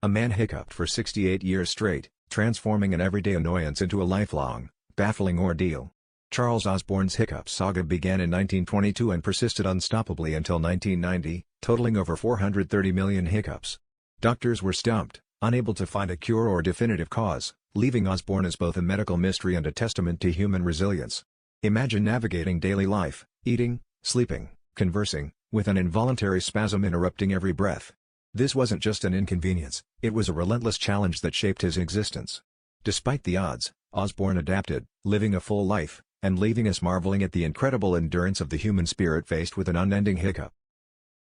A man hiccuped for 68 years straight, transforming an everyday annoyance into a lifelong, baffling ordeal. Charles Osborne's hiccup saga began in 1922 and persisted unstoppably until 1990, totaling over 430 million hiccups. Doctors were stumped, unable to find a cure or definitive cause, leaving Osborne as both a medical mystery and a testament to human resilience. Imagine navigating daily life, eating, sleeping, conversing, with an involuntary spasm interrupting every breath. This wasn't just an inconvenience, it was a relentless challenge that shaped his existence. Despite the odds, Osborne adapted, living a full life, and leaving us marveling at the incredible endurance of the human spirit faced with an unending hiccup.